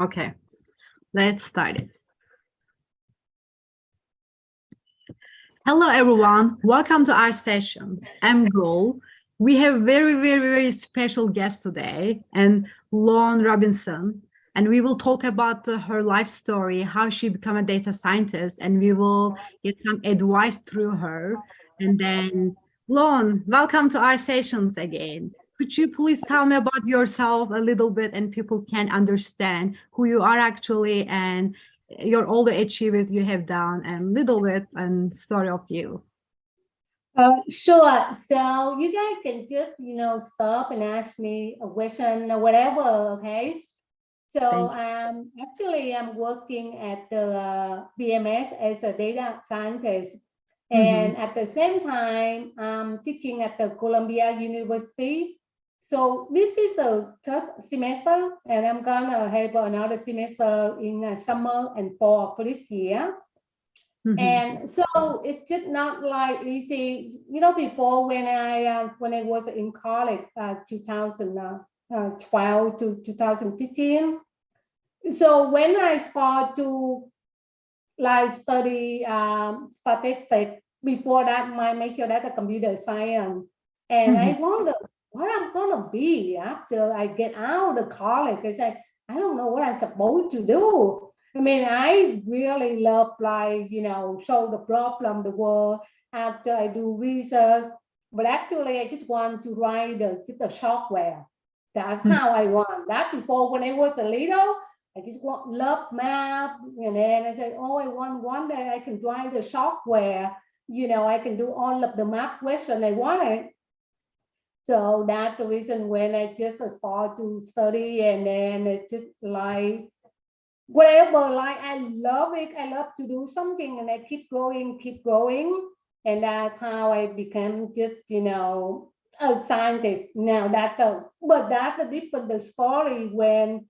Okay, let's start it. Hello, everyone. Welcome to our sessions. I'm Gul. We have very special guest today, and Lon Robinson, and we will talk about her life story, how she became a data scientist, and we will get some advice through her. And then, Lon, welcome to our sessions again. Could you please tell me about yourself a little bit, and people can understand who you are actually, and all the achievements you have done, and little bit and story of you. Sure. So you guys can just, stop and ask me a question or whatever, okay? So actually, I'm working at the BMS as a data scientist. And at the same time, I'm teaching at the Columbia University. So this is the third semester, and I'm gonna have another semester in summer and fall for this year. And so it's just not like easy, before when I was in college, 2012 to 2015. So when I started to study statistics, before that my major data computer science, and I wonder what I'm gonna be after I get out of college. I said, I don't know what I'm supposed to do. I mean, I really love solve the problem, the world after I do research, but actually I just want to write just the software. That's how I want that. Before, when I was a little, I just love math, and then I said, oh, I want one day I can write the software, I can do all of the math question I wanted. So that's the reason when I just started to study, and then it's just like, whatever, I love it. I love to do something, and I keep going. And that's how I became just, a scientist. Now that's a different story when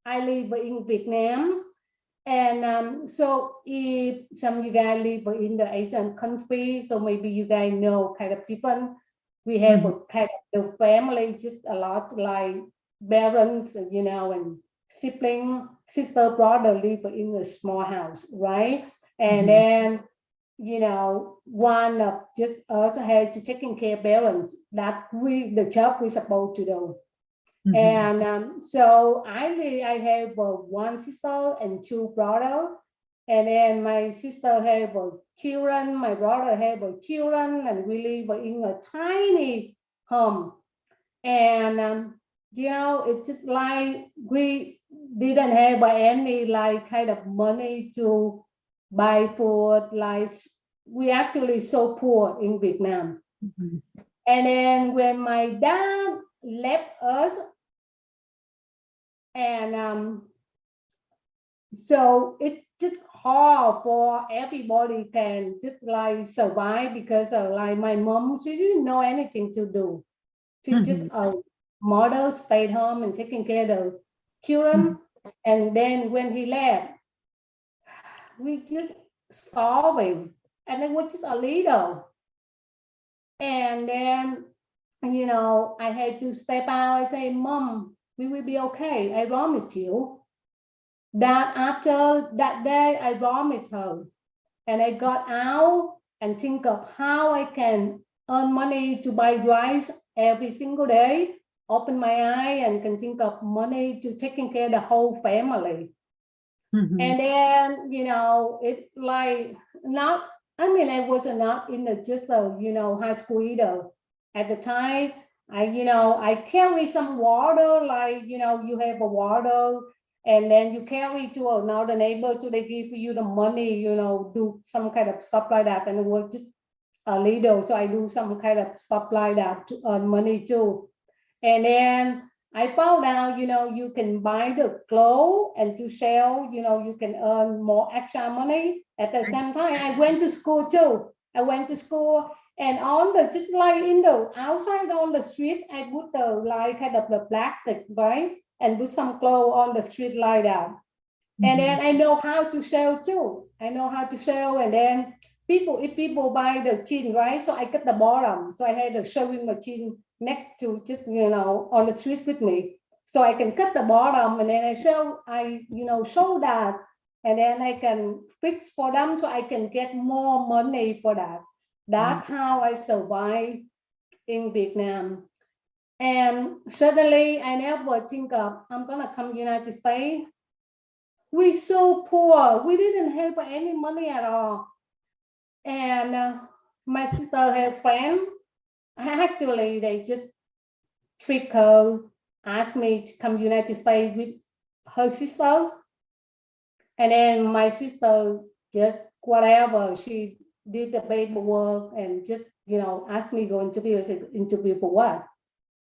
I live in Vietnam. And so if some of you guys live in the Asian country, so maybe you guys know kind of people. We have a kind of the family, just a lot like parents, and sibling, sister, brother live in a small house, right? And then, one of just us had to taking care of parents. That the job we're supposed to do. And so I have one sister and two brothers, and then my sister have children, my brother have children, and we live in a tiny home. And it's just like we didn't have any kind of money to buy food. Like we actually so poor in Vietnam. And then when my dad left us, and so it's just hard for everybody can just survive, because my mom, she didn't know anything to do. She just a mother, stayed home and taking care of the children. And then when he left, we just starving, and it was just a little. And then, I had to step out and say, Mom, we will be okay. I promise you. That after that day, I promised her. And I got out and think of how I can earn money to buy rice every single day, open my eye and can think of money to taking care of the whole family. And then, it's like not, I was not in just a, high school either. At the time, I carry some water, you have a water, and then you carry to another neighbor, so they give you the money, do some kind of stuff like that. And it was just a little, so I do some kind of stuff like that to earn money too. And then I found out, you can buy the clothes and to sell, you can earn more extra money. At the same time, I went to school too. I went to school, and on the, just like in the outside on the street, I put the kind of the plastic, right? And put some clothes on the street like that. And then I know how to sell too. I know how to sell, and then if people buy the jeans, right? So I cut the bottom. So I had a sewing machine next to just, on the street with me. So I can cut the bottom, and then show that, and then I can fix for them so I can get more money for that. That's how I survive in Vietnam. And suddenly I never think of I'm gonna come United States. We're so poor. We didn't have any money at all. And my sister had friend. Actually, they just trick her, asked me to come United States with her sister. And then my sister just whatever, she did the paperwork and just, asked me to go interview. I said, interview for what?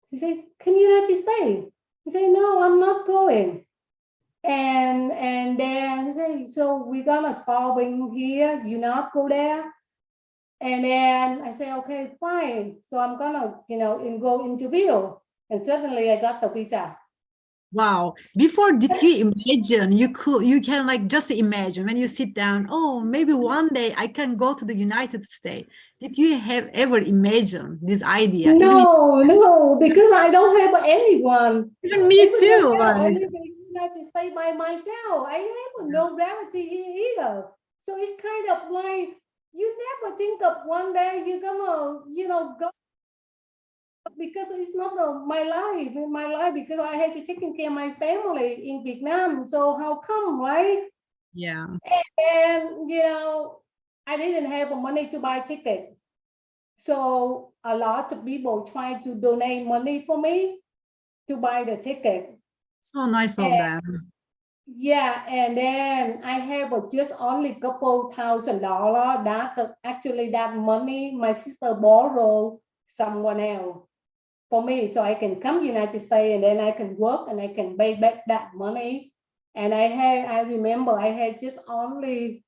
She said, come United States. I said, no, I'm not going. And then say, so we're gonna start here, you not go there. And then I say, okay, fine. So I'm gonna, go interview. And suddenly I got the visa. Wow. Before, did you imagine you can like just imagine when you sit down, oh, maybe one day I can go to the United States. Did you have ever imagined this idea? No, because I don't have anyone. Even me too. I live in the United States by myself. I have no relative here either. So it's kind of like you never think of one day you're gonna, go, because it's not my life, because I had to take care of my family in Vietnam. So how come, right? Yeah. And I didn't have money to buy ticket. So a lot of people try to donate money for me to buy the ticket. So nice of them. Yeah, and then I have just only couple $1,000. That money my sister borrowed someone else for me, so I can come United States and then I can work and I can pay back that money. And I remember I had just only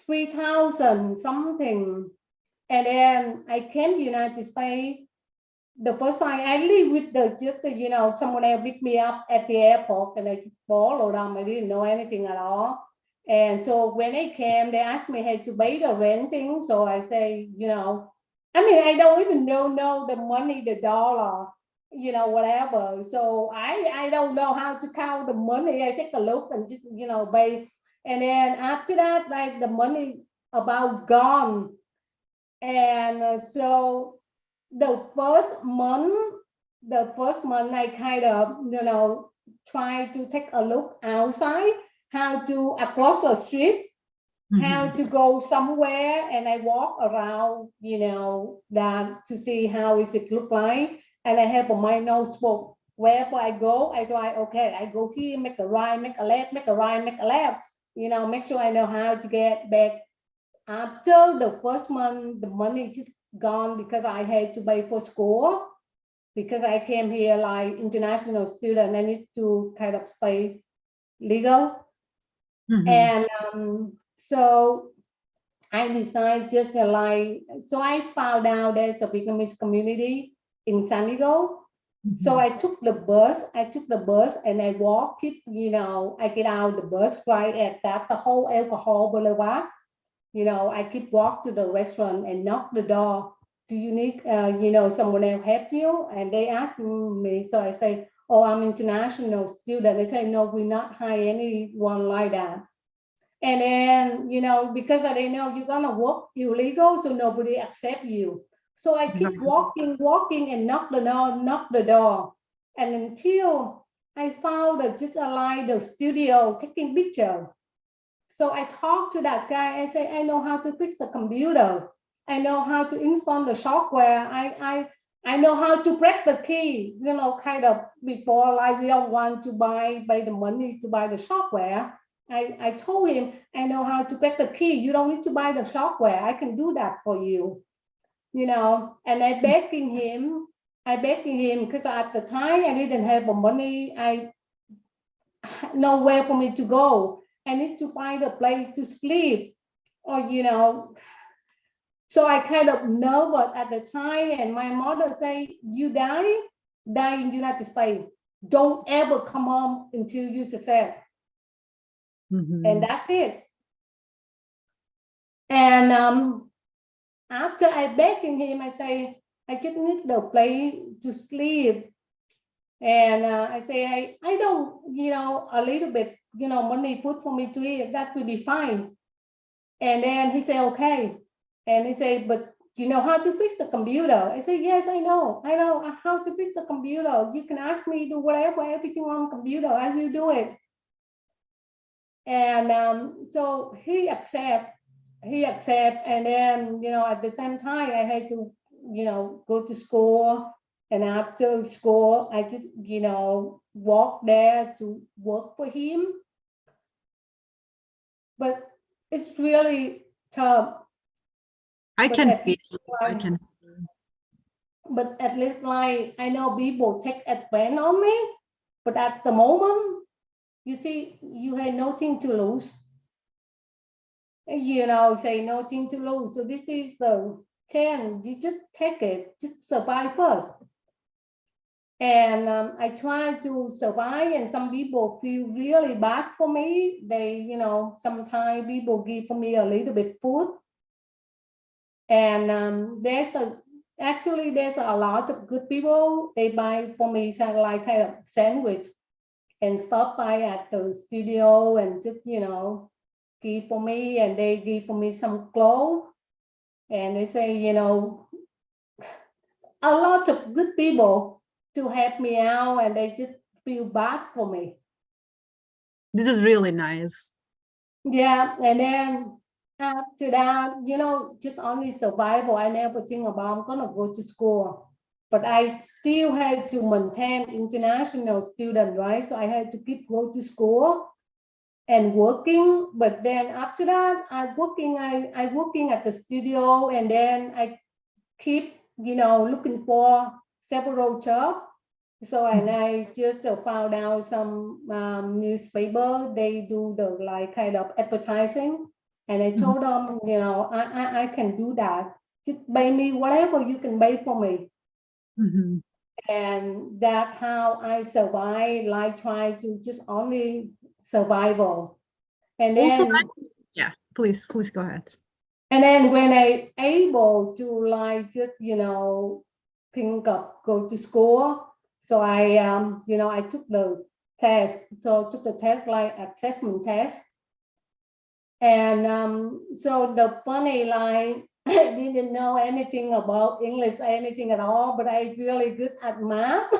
3,000 something. And then I came to United States. The first time I live with someone else picked me up at the airport, and I just followed them. I didn't know anything at all. And so when I came, they asked me how to pay the renting. So I say, I don't even know the money, the dollar, whatever. So I don't know how to count the money. I take a look and just, pay. And then after that, like the money about gone. And so the first month I kind of, try to take a look outside, how to across the street, how to go somewhere, and I walk around, that to see how is it look like. And I have my notebook. Wherever I go, I try, okay, I go here, make a right, make a left, make a right, make a left, make sure I know how to get back. After the first month, the money just gone because I had to pay for school, because I came here like international student. I need to kind of stay legal. And so I decided just so I found out there's a Vietnamese community in San Diego. So I took the bus and I walked it, I get out the bus right at that, the whole alcohol boulevard. I keep walk to the restaurant and knock the door. Do you need, someone else help you? And they ask me, so I say, oh, I'm international student. They say, no, we not hire anyone like that. And then, because I didn't know you're gonna work illegal, so nobody accept you. So I keep walking and knock the door. And until I found just the studio taking picture. So I talked to that guy. I say, I know how to fix the computer. I know how to install the software. I know how to break the key, kind of before, like we don't want to buy the money to buy the software. I told him, I know how to break the key. You don't need to buy the software. I can do that for you, and I begging him because at the time I didn't have the money. I nowhere for me to go. I need to find a place to sleep, or so I kind of nervous at the time. And my mother say, you die in the United States. Don't ever come home until you success. And that's it. And after I begging him, I say, I just need the place to sleep. And I say, I don't, a little bit, money put for me to eat, that will be fine. And then he said, okay. And he said, but you know how to fix the computer? I said, yes, I know how to fix the computer. You can ask me to do whatever, everything on computer, I will do it. And so he accept, and then, at the same time, I had to, go to school. And after school, I did, walk there to work for him. But it's really tough. I can feel it. I can. But at least, like, I know people take advantage on me. But at the moment, you see, you had nothing to lose. Say nothing to lose. So this is the 10. You just take it, just survive first. And I try to survive, and some people feel really bad for me. They, sometimes people give me a little bit food. And there's a lot of good people. They buy for me like kind of sandwich and stop by at the studio and just, give for me, and they give for me some clothes. And they say, a lot of good people to help me out, and they just feel bad for me. This is really nice. Yeah, and then after that, just only survival. I never think about I'm gonna go to school, but I still had to maintain international student, right? So I had to keep go to school and working. But then after that, I working at the studio, and then I keep, looking for several jobs. So, and I just found out some newspaper, they do the like kind of advertising. And I told them, I can do that. Just pay me whatever you can pay for me. Mm-hmm. And that's how I survive, like try to just only survival. And then, yeah, please go ahead. And then when I able to like just, think of go to school, so I I took the test. So took the test like assessment test. And so the funny like I didn't know anything about English, anything at all, but I really good at math.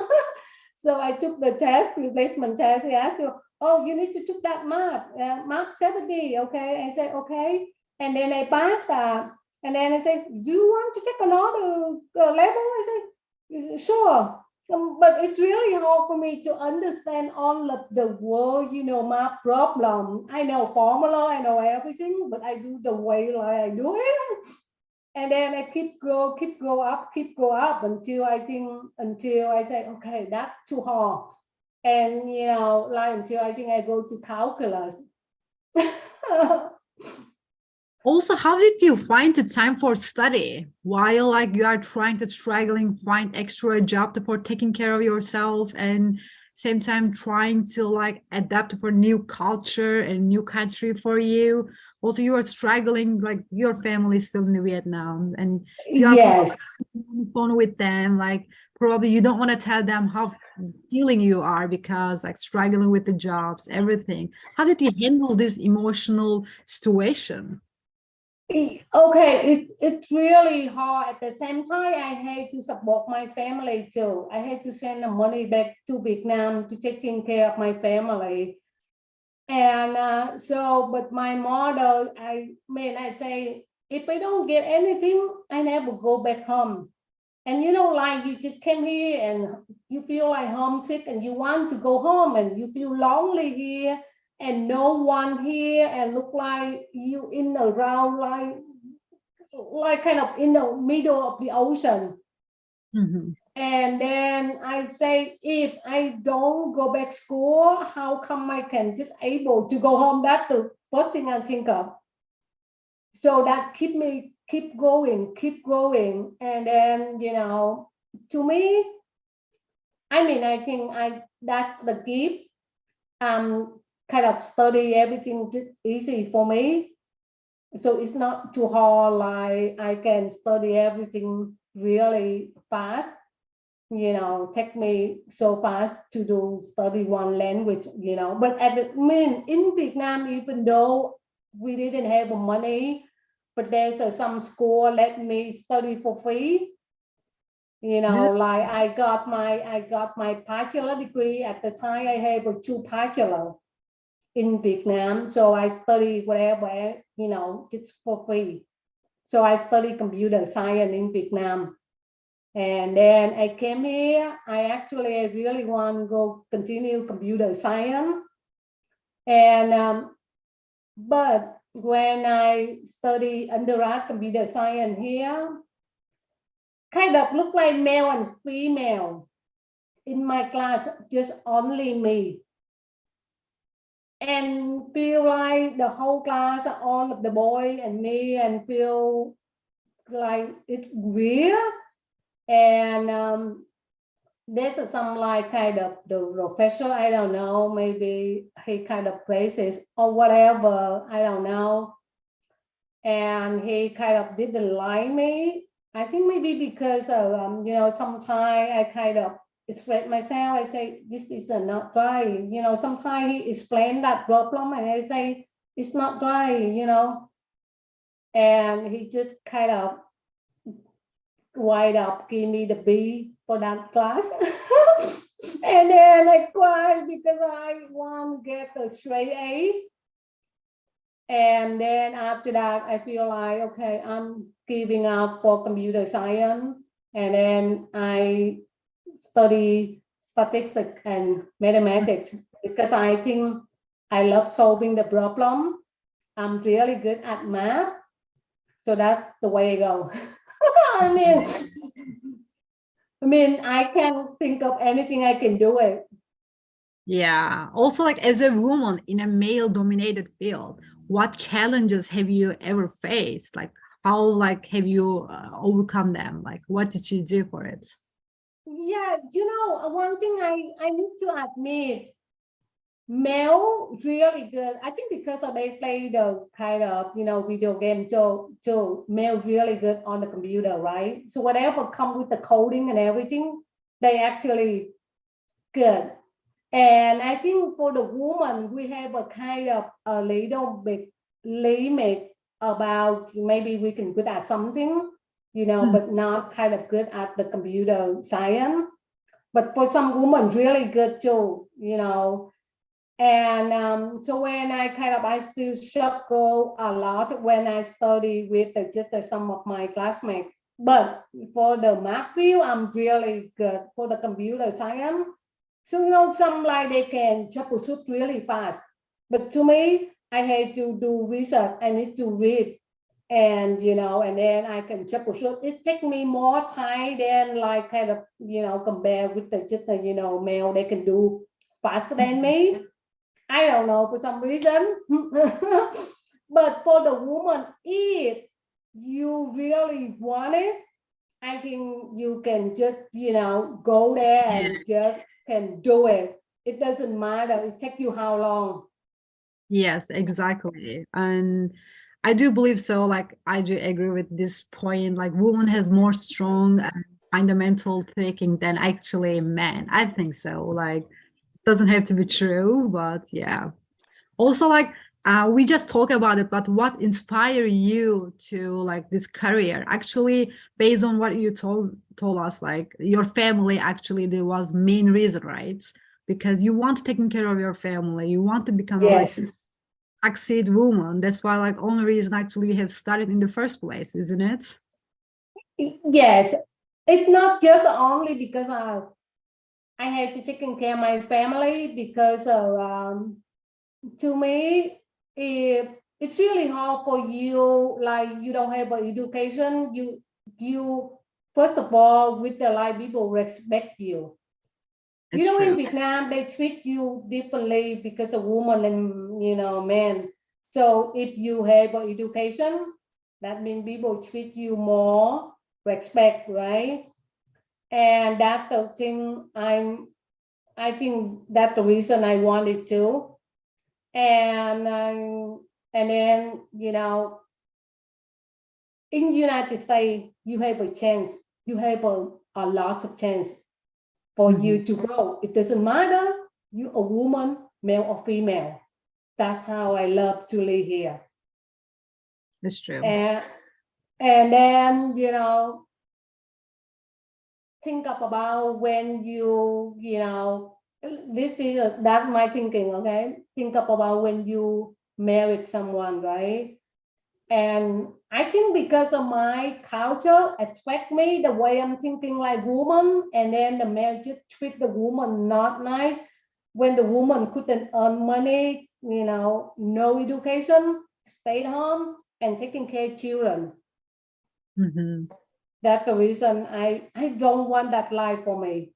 So I took the test, replacement test. He asked you, oh, you need to take that math 70, okay? I said, okay. And then I passed that. And then I said, do you want to take another level? I said, sure. But it's really hard for me to understand all of the words, math problem. I know formula, I know everything, but I do the way like I do it. And then I keep go up until I say, okay, that's too hard. And, like until I think I go to calculus. Also, how did you find the time for study while like you are trying to struggling, find extra job for taking care of yourself, and same time trying to like adapt for new culture and new country for you? Also, you are struggling, like your family is still in Vietnam, and you are Yes. on the phone with them, like probably you don't want to tell them how feeling you are because like struggling with the jobs, everything. How did you handle this emotional situation? Okay, it's really hard. At the same time, I had to support my family too. I had to send the money back to Vietnam to taking care of my family. And but my mother, I say, if I don't get anything, I never go back home. And like you just came here and you feel like homesick and you want to go home and you feel lonely here and no one here and look like you in around like kind of in the middle of the ocean. Mm-hmm. And then I say, if I don't go back school, how come I can just able to go home? That's the first thing I think of. So that keep going. And then, to me, I think that's the gift. Kind of study everything just easy for me. So it's not too hard, like I can study everything really fast. take me so fast to do study one language, but in Vietnam, even though we didn't have money, but there's some school let me study for free. Like I got my bachelor degree at the time. I have a 2 bachelor in Vietnam, so I study whatever, it's for free. So I study computer science in Vietnam. And then I came here. I really want to go continue computer science. And but when I study undergrad computer science here, kind of look like male and female in my class, just only me. And feel like the whole class, all of the boys and me, and feel like it's weird. And there's some like kind of the professor, I don't know, maybe he kind of places or whatever, I don't know. And he kind of didn't like me. I think maybe because of, sometimes I kind of express myself. I say, this is not right. Sometimes he explained that problem and I say, it's not right, and he just kind of wind up give me the B for that class. And then I cried because I want to get a straight A. And then after that, I feel like, okay, I'm giving up for computer science. And then I study statistics and mathematics because I think I love solving the problem. I'm really good at math. So that's the way I go. I mean, I can think of anything, I can do it. Yeah. Also, like as a woman in a male-dominated field, what challenges have you ever faced? Like, how like have you overcome them? Like, what did you do for it? Yeah, one thing I need to admit, male really good. I think because they play the kind of video game, so male really good on the computer, right? So whatever come with the coding and everything, they actually good. And I think for the woman, we have a kind of a little bit limit about maybe we can good at something, but not kind of good at the computer science. But for some women, really good too, And so when I still struggle a lot when I study with just some of my classmates. But for the math field, I'm really good. For the computer science, so some like they can troubleshoot really fast. But to me, I had to do research. I need to read, and and then I can troubleshoot. It takes me more time than like kind of compare with just male. They can do faster than me. I don't know, for some reason. But for the woman, if you really want it, I think you can just, go there and just can do it. It doesn't matter. It takes you how long. Yes, exactly. And I do believe so. Like, I do agree with this point. Like, woman has more strong and fundamental thinking than actually men. I think so. Like, doesn't have to be true, but yeah. Also, like, we just talk about it, but what inspired you to like this career? Actually, based on what you told us, like your family actually there was main reason, right? Because you want taking care of your family, you want to become a like Yes. succeed woman. That's why like only reason actually you have started in the first place, isn't it? Yes. It's not just only because I had to taking care of my family, because to me, if it's really hard for you, like you don't have an education, you first of all, with the like people respect you. It's In true. Vietnam, they treat you differently because of woman and men. So if you have an education, that means people treat you more respect, right? And that's the thing I think that's the reason I wanted to. And then in the United States, you have a chance. You have a lot of chance. for you to grow. It doesn't matter you a woman, male or female. That's how I love to live here. That's true. And then, think about when this is that's my thinking, okay? Think about when you married someone, right? And I think because of my culture affect me the way I'm thinking like woman, and then the male just treat the woman not nice when the woman couldn't earn money, no education, stay at home and taking care of children. That's the reason I don't want that life for me.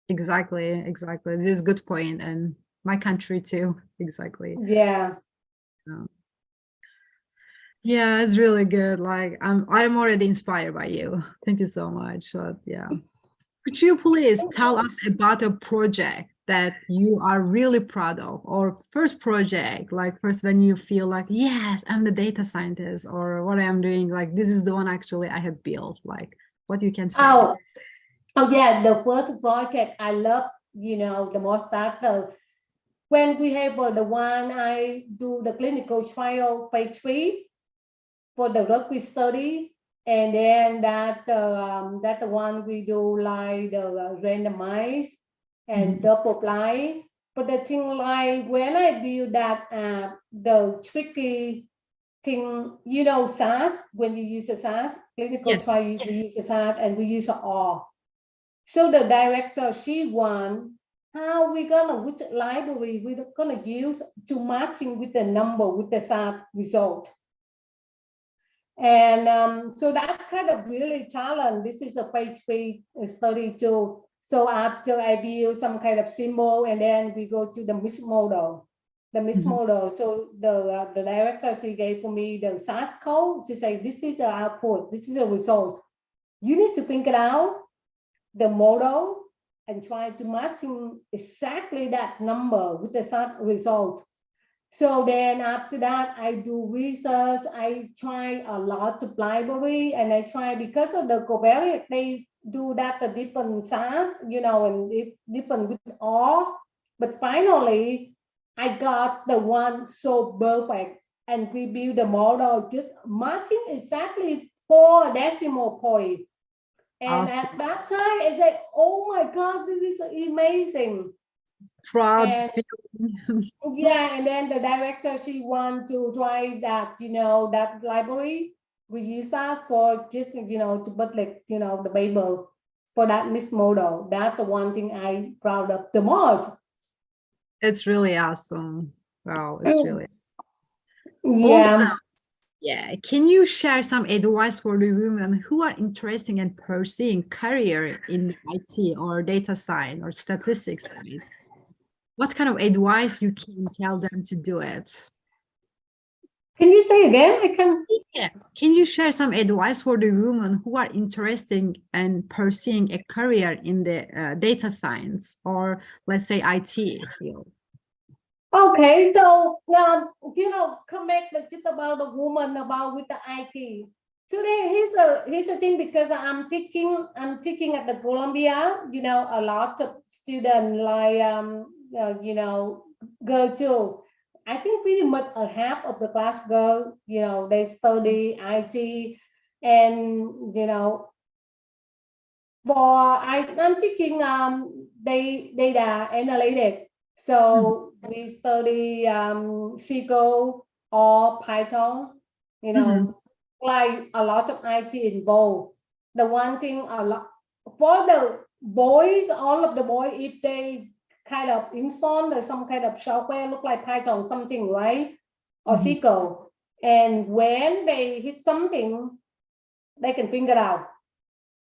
Exactly. This is a good point. And my country too. Exactly. Yeah. Yeah, it's really good. Like I'm already inspired by you. Thank you so much. Yeah. Could you please tell us about a project that you are really proud of, or first project, like first when you feel like, yes, I'm the data scientist, or what I'm doing, like this is the one actually I have built, like what you can say. Oh yeah, the first project I love, the most that when we have the one I do the clinical trial phase 3 for the drug we study, and then that's the one we do like the randomized and double blind. But the thing like when I build that the tricky thing, SAS, when you use a SAS, clinical trial, you use a SAS and we use a R. So the director, she wants how we gonna, which library we're gonna use to matching with the number with the SAS result. And so that kind of really challenge. This is a phase 3 study too. So after I build some kind of symbol, and then we go to the mixed model. The mixed model. So the director, she gave me the SAS code. She said, this is the output. This is the result. You need to think it out, the model, and try to matching exactly that number with the SAS result. So then after that, I do research. I try a lot of library, and I try, because of the covariate, they do that the different SAS, and different with all. But finally, I got the one so perfect, and we build the model just matching exactly 4 decimal point. And awesome. at that time, I said, oh my God, this is amazing. Proud. Yeah, and then the director, she want to try that, that library. We use that for just, to put like, the Bible for that mixed model. That's the one thing I'm proud of the most. It's really awesome. Wow, it's really yeah. Also, yeah. Can you share some advice for the women who are interested in pursuing career in IT or data science or statistics? What kind of advice you can tell them to do it? Can you say again? Yeah. Can you share some advice for the women who are interested in pursuing a career in the data science or, let's say, IT field? Okay, so comment just about the woman about with the IT. So here's a thing, because I'm teaching at the Columbia. A lot of students like girl too. I think pretty much a half of the class girl. They study IT, and I'm teaching data analytics. So we study SQL or Python. Like a lot of IT involved. The one thing a lot for the boys, all of the boys, if they kind of install some kind of software look like Python something, right, or SQL, and when they hit something, they can figure it out.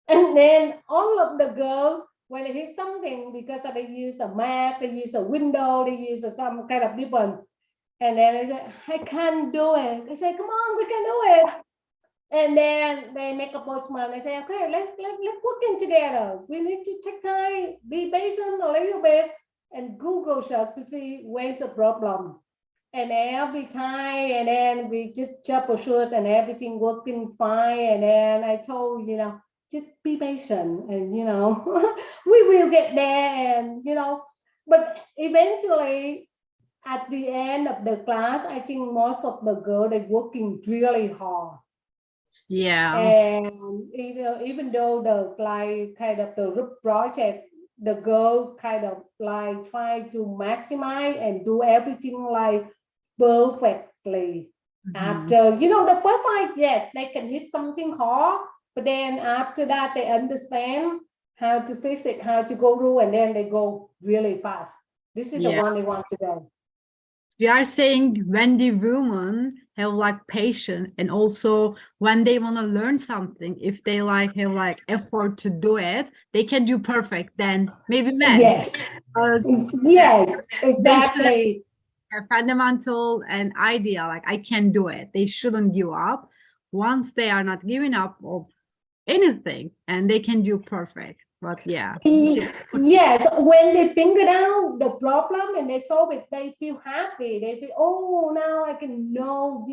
And then all of the girls, when they hit something, because they use a Mac, they use a window, they use some kind of different, and then they say, I can't do it. I say, come on, we can do it. And then they make a postman. They say, okay, let's work together. We need to take time, be patient a little bit, and Google search to see where's the problem. And every time, and then we just troubleshoot, and everything working fine. And then I told, just be patient, and we will get there, and but eventually at the end of the class, I think most of the girls are working really hard. Yeah. And even though the like kind of the group project, the girl kind of like try to maximize and do everything like perfectly. After the first time, yes, they can hit something hard, but then after that they understand how to fix it, how to go through, and then they go really fast. This is the one they want to go. You are saying when the women have like patience, and also when they want to learn something, if they like have like effort to do it, they can do perfect. Then maybe men. Yes. Yes, exactly. A fundamental and idea, like I can do it. They shouldn't give up. Once they are not giving up of anything, and they can do perfect. But yeah. Yes, when they figure out the problem and they solve it, they feel happy. They feel, oh, now I can know,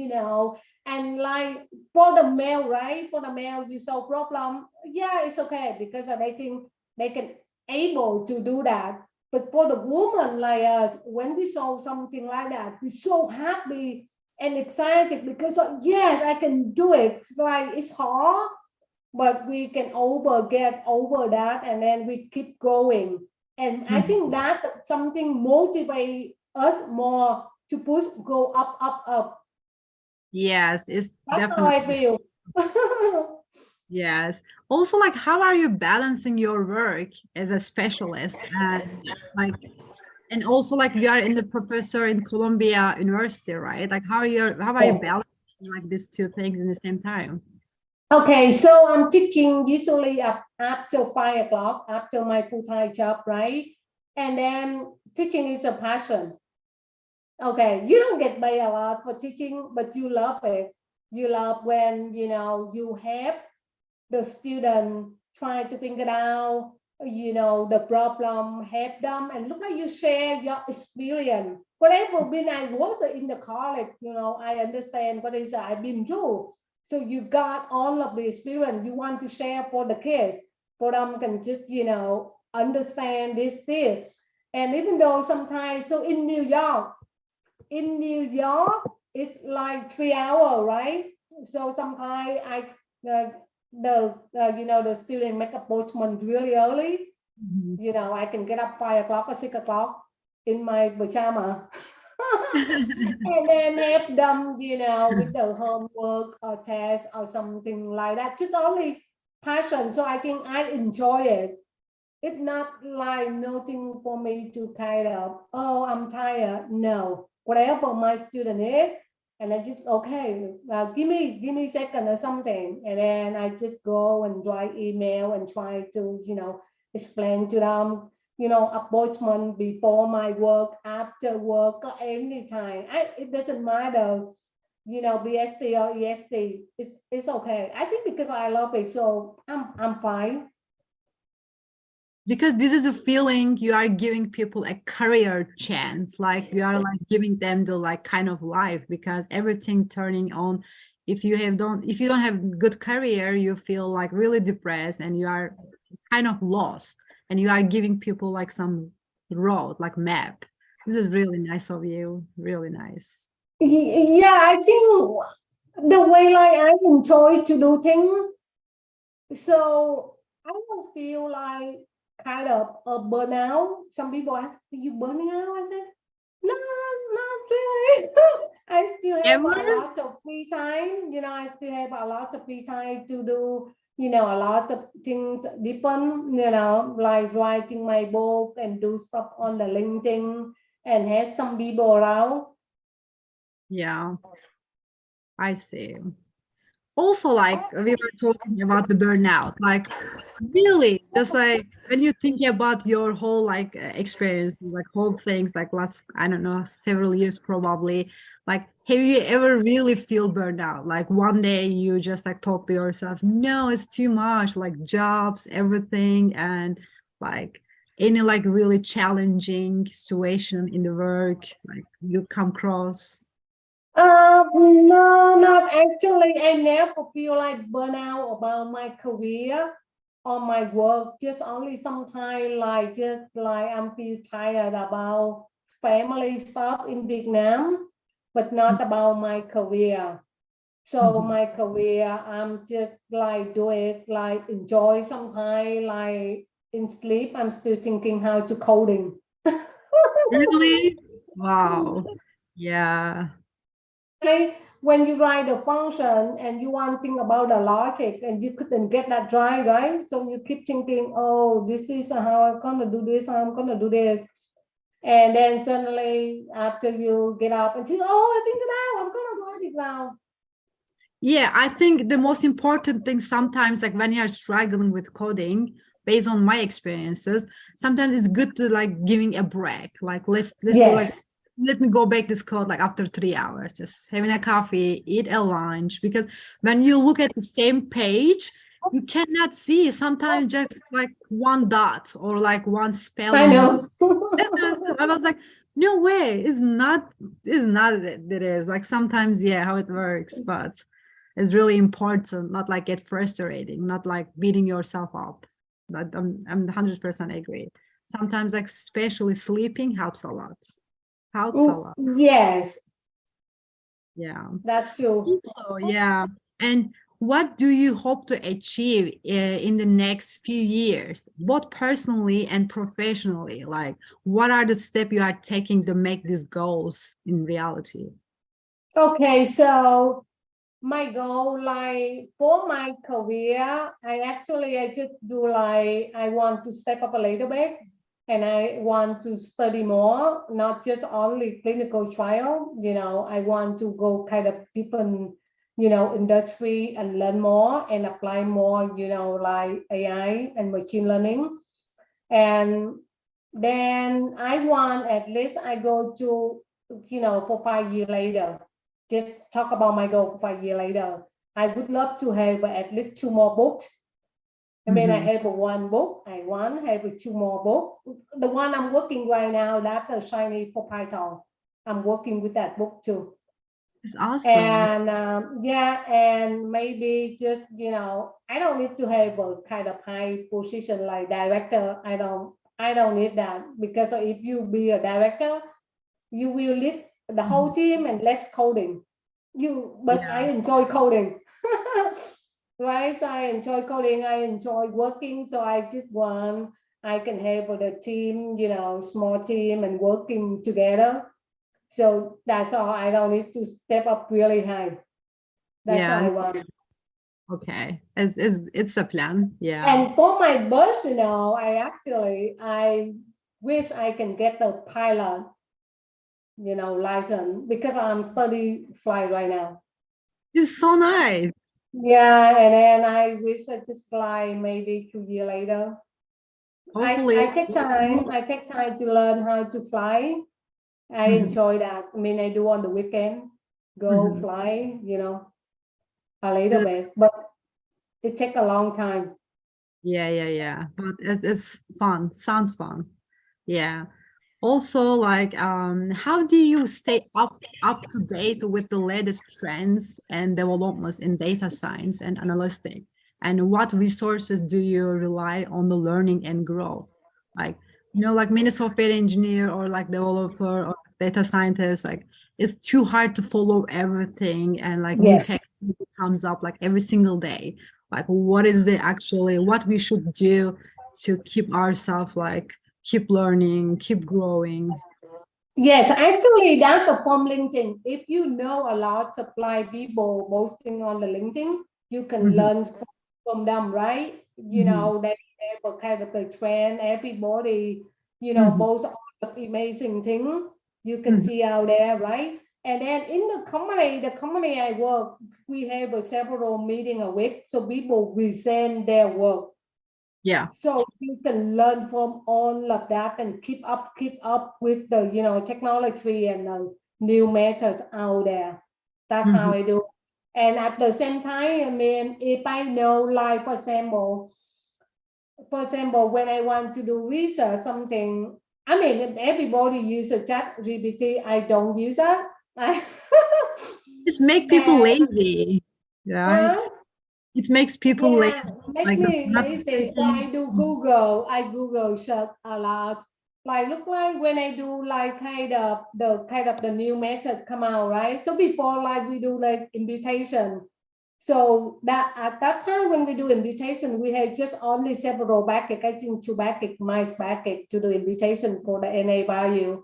and like for the male, right? For the male, you solve problem. Yeah, it's okay because they think they can able to do that. But for the woman like us, when we solve something like that, we're so happy and excited because yes, I can do it. It's like it's hard, but we can get over that, and then we keep going. And I think that something motivate us more to push, go up. Yes, it's That's definitely. how I feel. Yes. Also, like, how are you balancing your work as a specialist, and like, and also like you are in the professor in Columbia University, right? Like, how are you balancing like these two things in the same time? Okay, so I'm teaching usually after 5 o'clock, after my full-time job, right? And then teaching is a passion. Okay, you don't get paid a lot for teaching, but you love it. You love when you help the student try to figure out the problem, help them, and look like you share your experience. For example, when I was in the college, I understand what is I've been through. So you got all of the experience you want to share for the kids, for them can just understand this. And even though sometimes, so in New York, it's like 3 hours, right? So sometimes the student make appointment really early. I can get up 5 o'clock or 6 o'clock in my pajama and then help them, with the homework or test or something like that. Just only passion. So I think I enjoy it. It's not like nothing for me to kind of, oh, I'm tired. No, whatever my student is, and I just, okay, give me a second or something, and then I just go and write email and try to explain to them appointment before my work, after work, or anytime. It doesn't matter BST or EST. It's okay. I think because I love it, so I'm fine. Because this is a feeling you are giving people a career chance, like you are like giving them the like kind of life, because everything turning on. If you don't have good career, you feel like really depressed and you are kind of lost, and you are giving people like some road, like map. This is really nice of you, really nice. Yeah, I think the way like I enjoy to do things, so I don't feel like kind of a burnout. Some people ask, are you burning out? I said, no, not really. I still have a lot of free time. I still have a lot of free time to do, a lot of things different, like writing my book and do stuff on the LinkedIn and have some people around. Yeah, I see. Also, like we were talking about the burnout, like really just like when you think about your whole like experience, like whole things, like last, I don't know, several years probably, like have you ever really feel burned out? Like one day you just like talk to yourself, no, it's too much, like jobs, everything, and like any like really challenging situation in the work, like you come across? No, not actually. I never feel like burnout about my career. on my work, just only sometimes like just like I'm feel tired about family stuff in Vietnam, but not about my career. So my career, I'm just like do it, like enjoy sometimes, like in sleep, I'm still thinking how to coding. Really? Wow. Yeah. Like when you write a function and you want to think about the logic and you couldn't get that right? So you keep thinking, oh, this is how I'm gonna do this, how I'm gonna do this. And then suddenly after you get up and say, oh, I think it out, I'm gonna write it now. Yeah, I think the most important thing sometimes, like when you're struggling with coding, based on my experiences, sometimes it's good to like giving a break. Like let's do like Yes. let me go back this code like after 3 hours, just having a coffee, eat a lunch. Because when you look at the same page, you cannot see sometimes just like one dot or like one I spelling. know. I was like, no way, it's not it is like sometimes, yeah, how it works, but it's really important, not like get frustrating, not like beating yourself up. But I'm 100% agree. Sometimes like especially sleeping helps a lot. Helps a lot. Yes, Yeah. that's true. So yeah. And what do you hope to achieve in the next few years, both personally and professionally? Like, what are the steps you are taking to make these goals in reality? Okay, so my goal, like for my career, I just do like I want to step up a little bit and I want to study more, not just only clinical trial. I want to go kind of different, industry and learn more and apply more, like AI and machine learning. And then I want at least I go to, for 5 years later. Just talk about my goal for 5 years later. I would love to have at least 2 more books. I mean, I have one book. I want to have 2 more books. The one I'm working right now, that's the Shiny for Python. I'm working with that book too. It's awesome. And yeah, and maybe just, I don't need to have a kind of high position like director. I don't need that, because if you be a director, you will lead the whole team and less coding. But I Yeah. enjoy coding. Right? So I enjoy coding, I enjoy working. So I just want I can have the team, small team and working together. So that's all. I don't need to step up really high. That's all Yeah. I want. Okay. It's a plan. Yeah. And for my bus, I wish I can get the pilot, license, because I'm studying flight right now. It's so nice. Yeah, and then I wish I just fly maybe 2 years later. Hopefully. I take time. I take time to learn how to fly. I enjoy that. I mean, I do on the weekend, go fly, a little bit, but it takes a long time. Yeah. But it's fun. Sounds fun. Yeah. Also, like, how do you stay up to date with the latest trends and developments in data science and analytics? And what resources do you rely on the learning and growth? Like, like many software engineer or like developer or data scientist, like it's too hard to follow everything, and like new Yes. tech comes up like every single day. Like, what is the actually what we should do to keep ourselves like keep learning, keep growing? Yes, actually, that's the from LinkedIn. If you know a lot of like people posting on the LinkedIn, you can Mhm, learn from them, right? mhm, They have a kind of a trend. Everybody, mhm, post all the amazing thing you can mhm. see out there, right? And then in the company I work, we have several meeting a week, so people present their work. Yeah. So you can learn from all of that and keep up with the technology and new methods out there. That's how Mhm. I do. And at the same time, I mean, if I know, like for example, when I want to do research something, I mean, everybody uses chat GPT. I don't use that. It make people And lazy, uh, right? it makes people Yeah, make like me not lazy. So I do Google. I Google search a lot. Like look like when I do like the new method come out, right? So before like we do like invitation. So that at that time when we do invitation, we have just only several bucket, I think two bucket, mice bucket to do invitation for the NA value.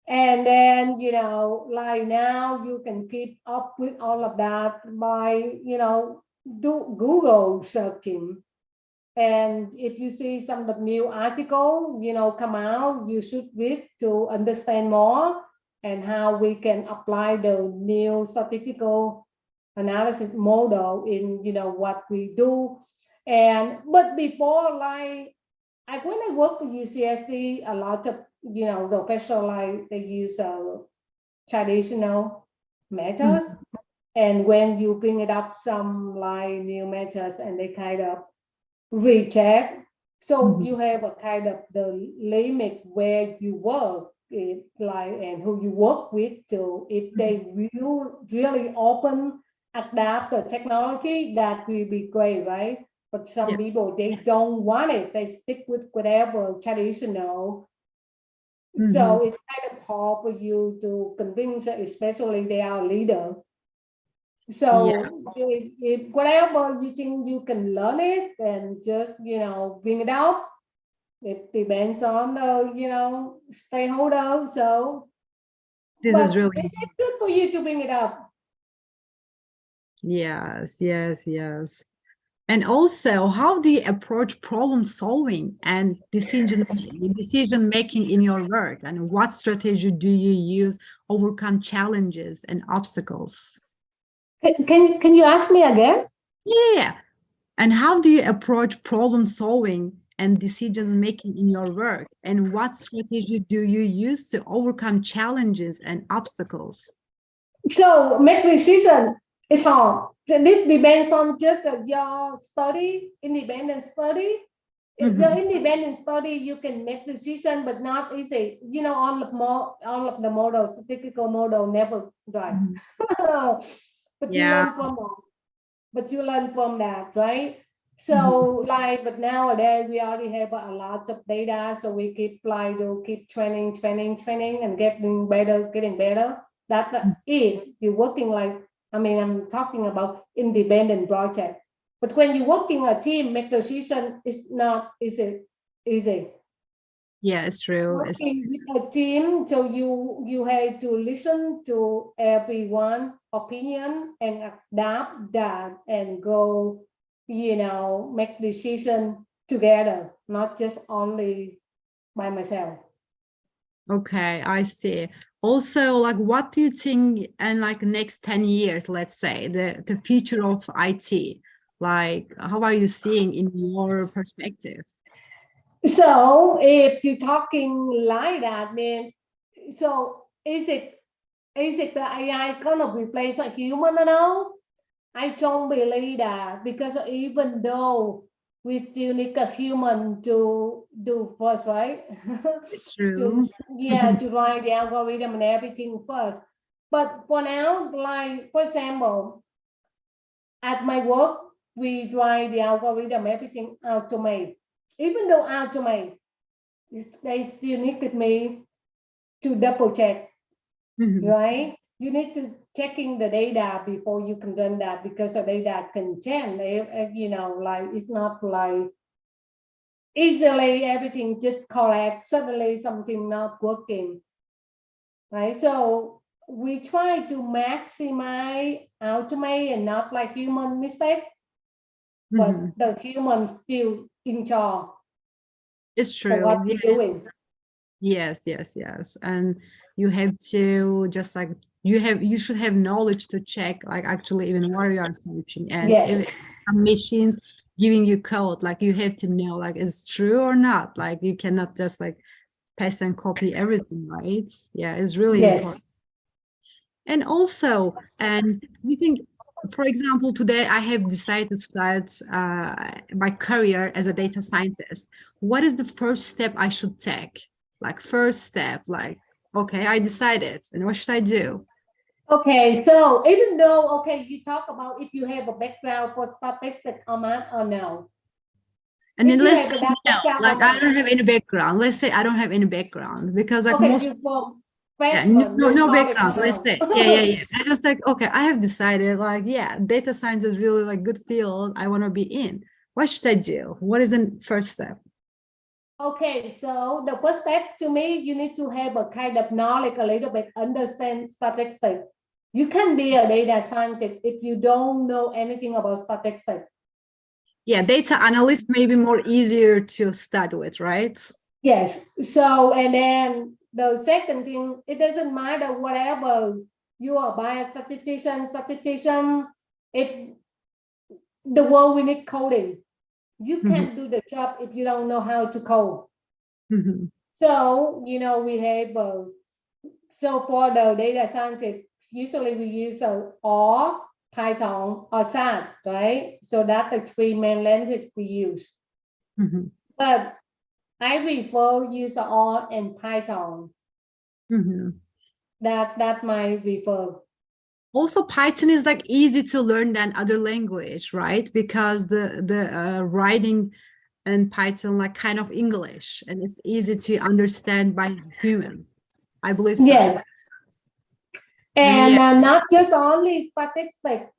And then, you know, like now you can keep up with all of that by, you know, do Google searching. And if you see some of the new article, you know, come out, you should read to understand more and how we can apply the new statistical analysis model in, you know, what we do. And but before, like when I work with UCSD, a lot of, you know, the professor like they use traditional methods. And when you bring it up some like new methods and they kind of reject, so you have a kind of the limit where you work it like and who you work with. So if they will really open adapt the technology, that will be great, right? But some people they don't want it, they stick with whatever traditional. So it's kind of hard for you to convince, especially they are leader. So if whatever you think you can learn it and just, you know, bring it up. It depends on the, you know, stakeholder. So, this is but really it's good for you to bring it up. yes. And also, how do you approach problem solving and decision making in your work? And what strategy do you use overcome challenges and obstacles? Can you ask me again? Yeah. And how do you approach problem solving and decision making in your work? And what strategy do you use to overcome challenges and obstacles? So make decision is hard. This depends on just your study, independent study. If you're independent study, you can make decision, but not easy. You know, all of the models, typical model never right. But you Yeah. learn from that. But you learn from that, right? So like, but nowadays we already have a lot of data, so we keep like to keep training, and getting better. That's it. You're working like, I mean, I'm talking about independent project. But when you're working a team, make decision is not easy. Yeah, it's true. Working with a team, so you have to listen to everyone opinion and adapt that and go, you know, make decision together, not just only by myself. Okay, I see. Also, like, what do you think in like next 10 years, let's say, the future of IT? Like, how are you seeing in your perspective? So if you're talking like that, then so is it the AI gonna replace a human or no? I don't believe that, because even though we still need a human to do first, right? It's to true. to write the algorithm and everything first. But for now, like for example, at my work, we write the algorithm, everything automate. Even though automate, they still needed me to double check, right? You need to checking the data before you can run that, because the data content, you know, like it's not like easily everything just correct, suddenly something not working, right? So we try to maximize automate and not like human mistake, but the human still in charge It's for what true. we're doing. Yes. And you have to just like you should have knowledge to check like actually even what you are searching. And Yes. if some machines giving you code, like you have to know like it's true or not. Like you cannot just like paste and copy everything, right? Yeah, it's really Yes. important. And also, and you think, for example, today I have decided to start my career as a data scientist. What is the first step I should take? Like first step, like, okay, I decided, and what should I do? Okay, so even though, okay, you talk about if you have a background for statistics or math or no. And then If you let's have say that no, background or like I math. don't have any background. Let's say I don't have any background because like Okay, most, you from yeah, freshman, no, we'll no call it background. Let's now. say, yeah. I just like, okay, I have decided like, yeah, data science is really like good field I want to be in. What should I do? What is the first step? Okay, so the first step to me, you need to have a kind of knowledge, a little bit, understand statistics. You can be a data scientist if you don't know anything about statistics. Yeah, data analyst may be more easier to start with, right? Yes. So, and then the second thing, it doesn't matter whatever you are statistician, it the world we need coding. You Mhm, can't do the job if you don't know how to code. mhm, So, we have so for the data scientist, usually we use R, Python, or SAS, right? So that's the three main language we use. mhm, But I prefer use R and Python. mhm. That my prefer. Also, Python is like easy to learn than other language, right? Because the writing in Python like kind of English, and it's easy to understand by human. I believe so. Yes, And and yeah, not just only statistics.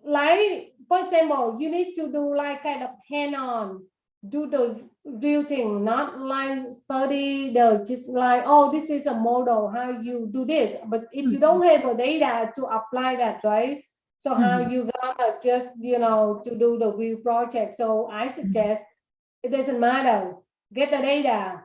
Like for example, you need to do like kind of hand-on, do the real thing, not like study the just like, oh, this is a model, how you do this. But if you mhm, don't have the data to apply that, right? So how mhm, you gonna just to do the real project? So I mhm, suggest it doesn't matter. Get the data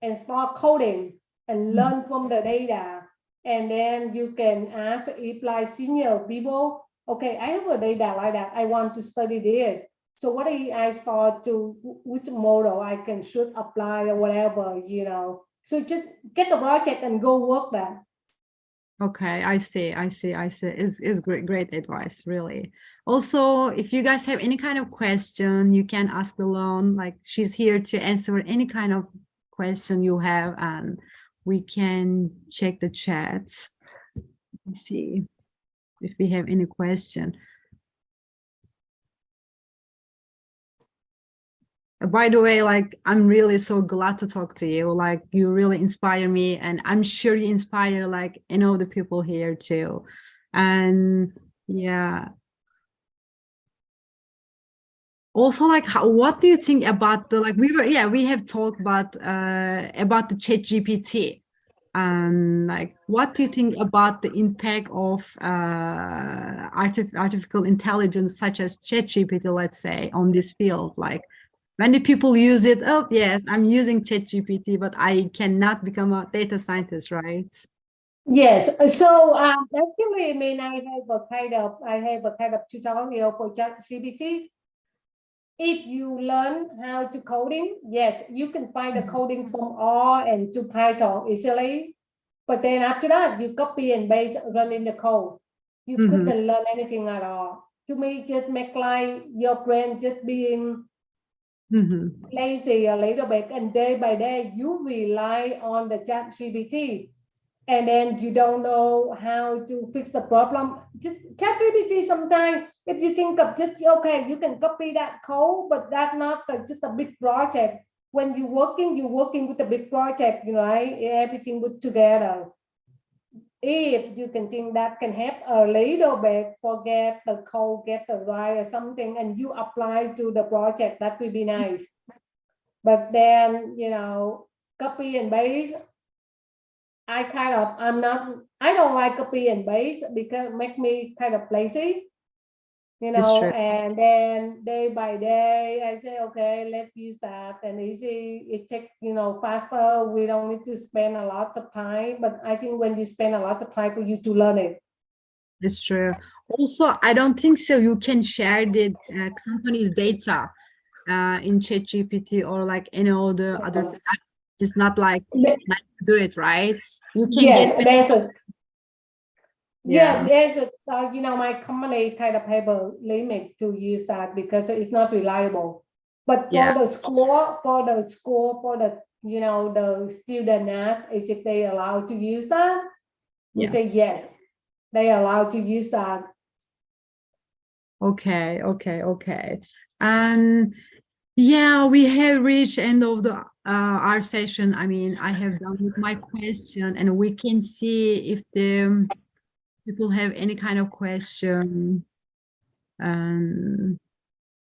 and start coding and mhm. learn from the data. And then you can ask if like senior people, okay, I have a data like that. I want to study this. So what do I start to, which model I can should apply or whatever. So just get the project and go work that. Okay, I see. Is great advice, really. Also, if you guys have any kind of question, you can ask Alone. Like she's here to answer any kind of question you have, and we can check the chat. Let's see if we have any question. By the way, like I'm really so glad to talk to you. Like you really inspire me, and I'm sure you inspire like the people here too. And yeah, also like what do you think about the like we have talked about the chat GPT, and like what do you think about the impact of artificial intelligence such as chat GPT, let's say, on this field? Like many people use it. Oh yes, I'm using chat GPT, but I cannot become a data scientist, right? Yes. So actually, I mean, I have a kind of tutorial for ChatGPT. If you learn how to coding, yes, you can find the coding from R and to Python easily. But then after that, you copy and paste, run in the code. You Mm-hmm. couldn't learn anything at all. To me, just make like your brain just being Mm-hmm. lazy a little bit, and day by day, you rely on the chat GPT, and then you don't know how to fix the problem. Just ChatGPT sometimes, if you think of just okay, you can copy that code, but that's not just a big project. When you're working with a big project, right? Everything put together. If you can think that can help a little bit, forget the code, get the right or something, and you apply to the project, that would be nice. But then, copy and paste, I don't like copy and paste because it make me kind of lazy, It's true. and then day by day, I say, okay, let's use that and easy. It takes, faster. We don't need to spend a lot of time, but I think when you spend a lot of time for you to learn it. It's true. Also, I don't think so. You can share the company's data in ChatGPT or like any other. It's not like not to do it, right? You can Yes, get yeah. there's a, my company kind of have a limit to use that because it's not reliable. But Yeah. for the student ask is if they allowed to use that. We say Yes. yes, they are allowed to use that. Okay. And yeah, we have reached end of the our session. I mean, I have done with my question, and we can see if the people have any kind of question, and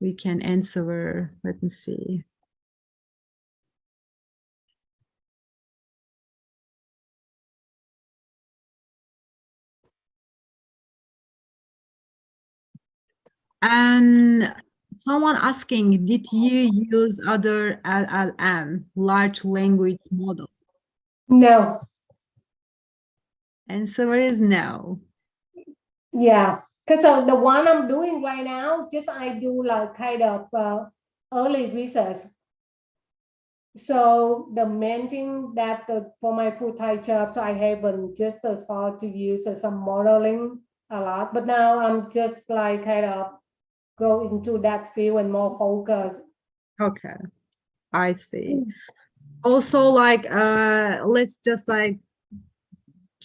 we can answer. Let me see. And someone asking, did you use other LLM, large language model? No. Answer is no. Yeah, because the one I'm doing right now, just I do like kind of early research. So the main thing that for my full-time job, so I haven't just started to use some modeling a lot, but now I'm just like kind of go into that field and more focus. Okay, I see. Also, like, let's just like,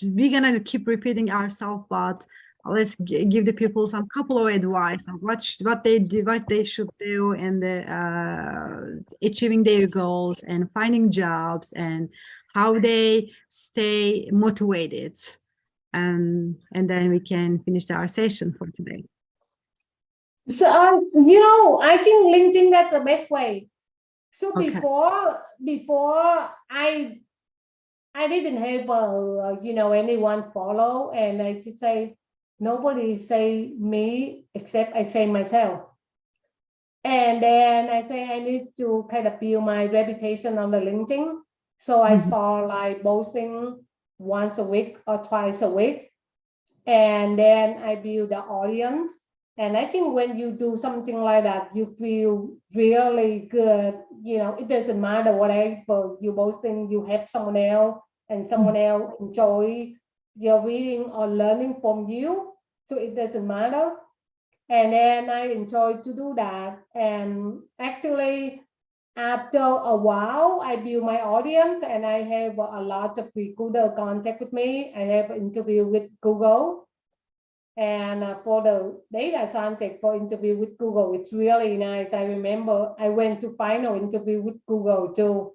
we're gonna keep repeating ourselves, but let's give the people some couple of advice on what they do, what they should do, and achieving their goals and finding jobs and how they stay motivated, and then we can finish our session for today. So I think LinkedIn, that's the best way. So Okay. before I didn't have anyone follow, and I just say nobody say me except I say myself. And then I say I need to kind of build my reputation on the LinkedIn. So I start like posting once a week or twice a week. And then I build the audience. And I think when you do something like that, you feel really good. It doesn't matter whatever you posting, you have someone else and someone else enjoy your reading or learning from you. So it doesn't matter. And then I enjoy to do that. And actually, after a while, I build my audience, and I have a lot of recruiter contact with me. I have an interview with Google. And for the data scientist for interview with Google, it's really nice. I remember I went to final interview with Google too.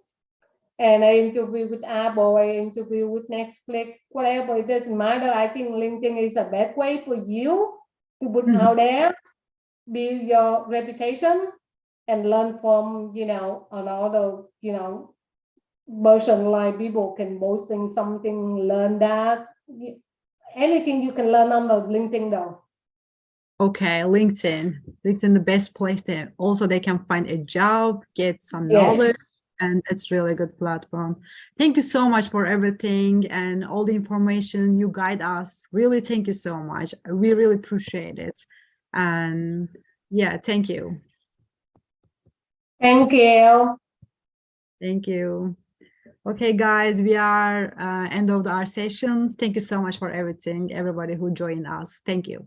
And I interview with Apple, I interview with Netflix, whatever, it doesn't matter. I think LinkedIn is a best way for you to put out there, build your reputation, and learn from, another, person, like people can posting something, learn that. Anything you can learn on the LinkedIn though. Okay, LinkedIn, the best place there. Also, they can find a job, get some Yes. knowledge, and it's really a good platform. Thank you so much for everything and all the information you guide us. Really, thank you so much. We really appreciate it. And yeah, thank you. Thank you. Thank you. Okay, guys, we are end of our sessions. Thank you so much for everything, everybody who joined us. Thank you.